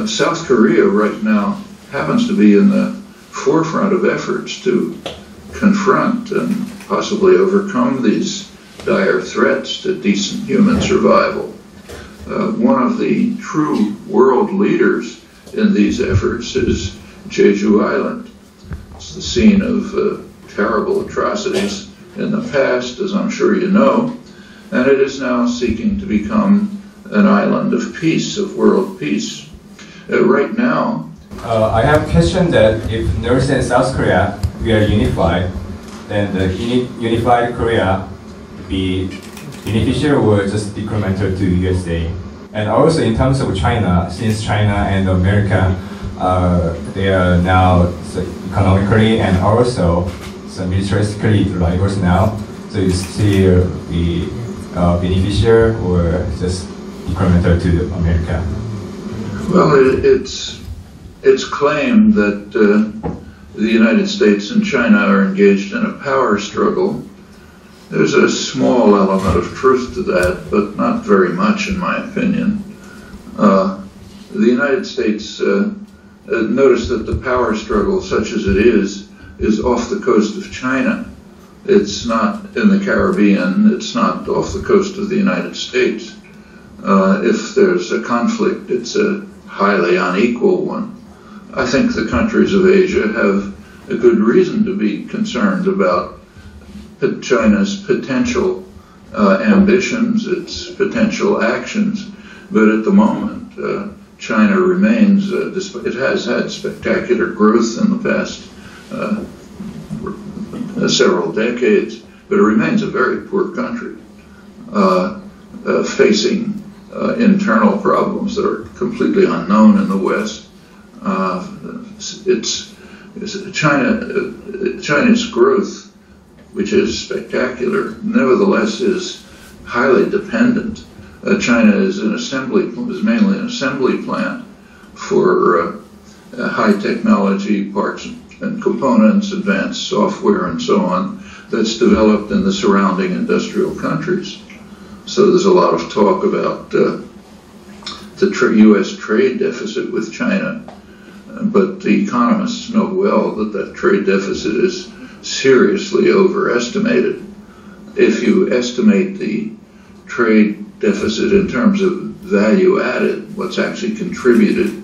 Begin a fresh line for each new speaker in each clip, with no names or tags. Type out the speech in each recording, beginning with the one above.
South Korea right now happens to be in the forefront of efforts to confront and possibly overcome these dire threats to decent human survival. One of the true world leaders in these efforts is Jeju Island. It's the scene of terrible atrocities in the past, as I'm sure you know, and it is now seeking to become an island of peace, of world peace. Right now,
I have a question that if North and South Korea we are unified, then the unified Korea would be beneficial or just detrimental to USA? And also in terms of China, since China and America, they are now economically and also militaristically rivals now. So is still be beneficial or just detrimental to America?
Well, it's claimed that the United States and China are engaged in a power struggle. There's a small element of truth to that, but not very much in my opinion. The United States, notice that the power struggle, such as it is off the coast of China. It's not in the Caribbean, it's not off the coast of the United States. If there's a conflict, it's a highly unequal one. I think the countries of Asia have a good reason to be concerned about China's potential ambitions, its potential actions, but at the moment China remains, it has had spectacular growth in the past several decades, but it remains a very poor country, facing internal problems that are completely unknown in the West. China's growth, which is spectacular, nevertheless is highly dependent. China is mainly an assembly plant for high technology parts and components, advanced software and so on, that's developed in the surrounding industrial countries. So there's a lot of talk about the U.S. trade deficit with China, but the economists know well that that trade deficit is seriously overestimated. If you estimate the trade deficit in terms of value added, what's actually contributed,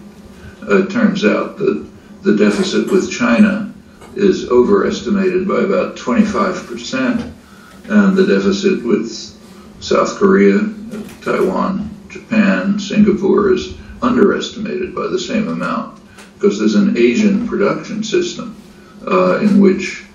it turns out that the deficit with China is overestimated by about 25%, and the deficit with South Korea, Taiwan, Japan, Singapore is underestimated by the same amount, because there's an Asian production system in which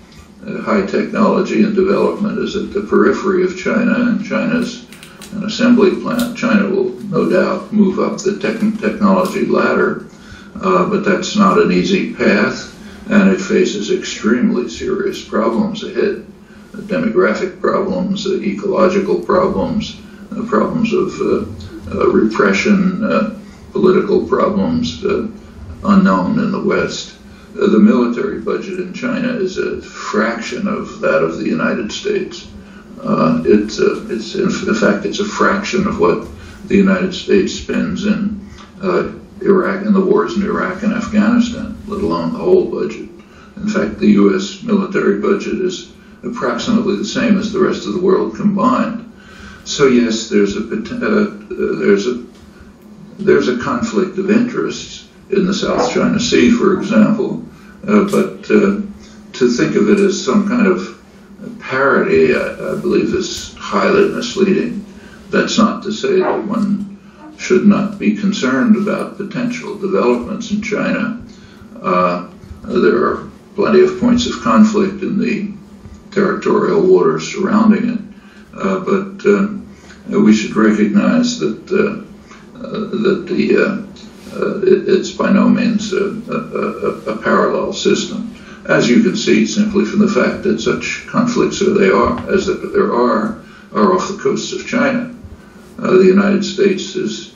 high technology and development is at the periphery of China, and China's an assembly plant. China will no doubt move up the technology ladder, but that's not an easy path, and it faces extremely serious problems ahead. Demographic problems, ecological problems, problems of repression, political problems unknown in the West. The military budget in China is a fraction of that of the United States. In fact, it's a fraction of what the United States spends in Iraq, in the wars in Iraq and Afghanistan, let alone the whole budget. In fact, the U.S. military budget is approximately the same as the rest of the world combined. So yes, there's a conflict of interests in the South China Sea, for example, but to think of it as some kind of parity, I believe, is highly misleading. That's not to say that one should not be concerned about potential developments in China. There are plenty of points of conflict in the territorial waters surrounding it, but we should recognize that it's by no means a parallel system, as you can see simply from the fact that such conflicts there are off the coasts of China. The United States is,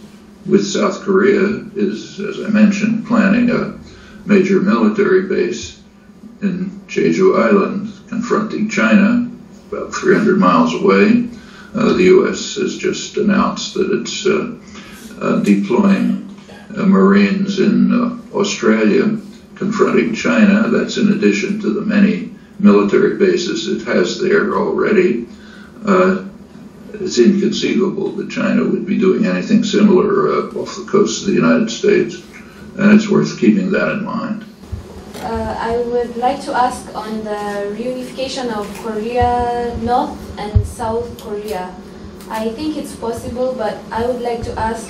with South Korea, is, as I mentioned, planning a major military base in Jeju Island, confronting China. about 300 miles away. The U.S. has just announced that it's deploying Marines in Australia, confronting China. That's in addition to the many military bases it has there already. It's inconceivable that China would be doing anything similar off the coast of the United States, and it's worth keeping that in mind.
I would like to ask on the reunification of Korea, North and South Korea. I think it's possible, but I would like to ask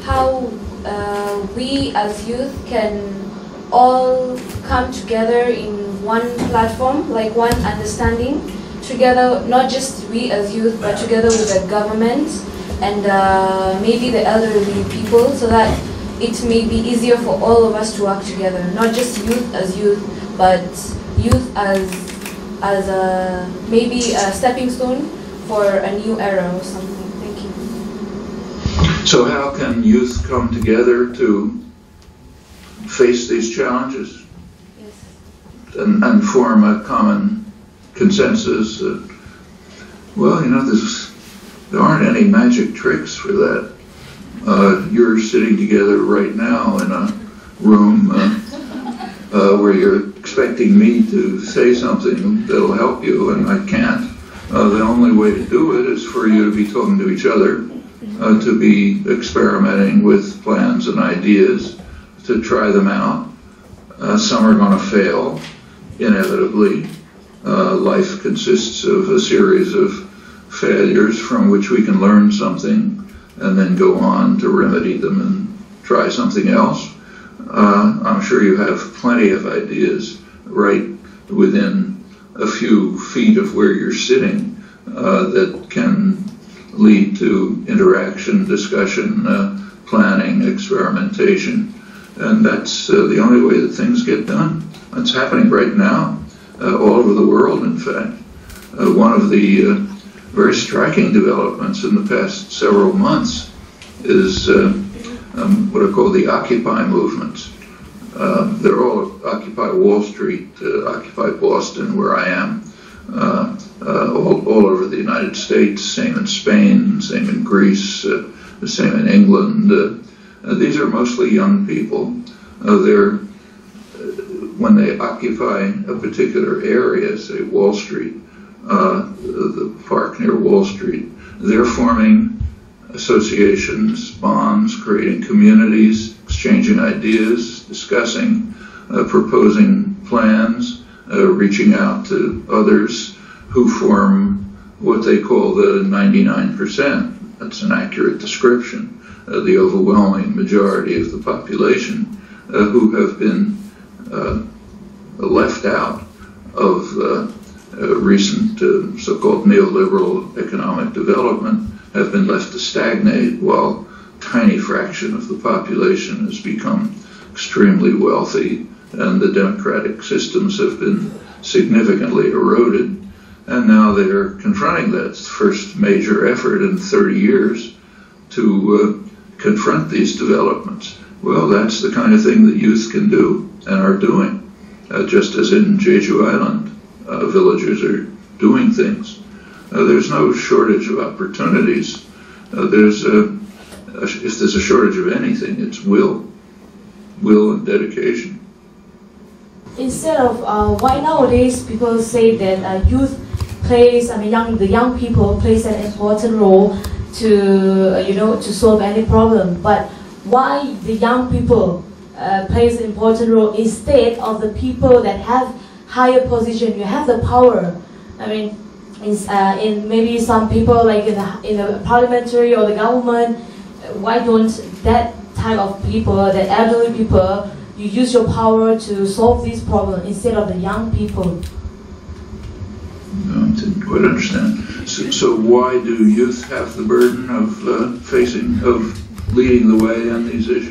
how we as youth can all come together in one platform, like one understanding, together, not just we as youth, but together with the government and maybe the elderly people, so that it may be easier for all of us to work together, not just youth as youth, but youth as maybe a stepping stone for a new era or something. Thank you.
So how can youth come together to face these challenges?
Yes.
And form a common consensus? Well, you know, there aren't any magic tricks for that. You're sitting together right now in a room where you're expecting me to say something that'll help you, and I can't. The only way to do it is for you to be talking to each other, to be experimenting with plans and ideas, to try them out. Some are going to fail, inevitably. Life consists of a series of failures from which we can learn something and then go on to remedy them and try something else. I'm sure you have plenty of ideas right within a few feet of where you're sitting that can lead to interaction, discussion, planning, experimentation. And that's the only way that things get done. It's happening right now, all over the world, in fact. One of the very striking developments in the past several months is what are called the Occupy movements. They're all Occupy Wall Street, Occupy Boston, where I am, all over the United States, same in Spain, same in Greece, the same in England. These are mostly young people. When they occupy a particular area, say Wall Street, the park near Wall Street, they're forming associations, bonds, creating communities, exchanging ideas, discussing, proposing plans, reaching out to others who form what they call the 99%. That's an accurate description. The overwhelming majority of the population who have been left out of recent so-called neoliberal economic development, have been left to stagnate while a tiny fraction of the population has become extremely wealthy and the democratic systems have been significantly eroded. And now they're confronting that first major effort in 30 years to confront these developments. Well, that's the kind of thing that youth can do and are doing, just as in Jeju Island. Villagers are doing things. There's no shortage of opportunities. If there's a shortage of anything, it's will and dedication.
Instead of why nowadays people say that youth plays, the young people plays an important role to to solve any problem, but why the young people plays an important role instead of the people that have higher position, you have the power. In maybe some people like in the parliamentary or the government, why don't that type of people, the elderly people, you use your power to solve this problem instead of the young people?
No, I didn't quite understand. So why do youth have the burden of leading the way on these issues?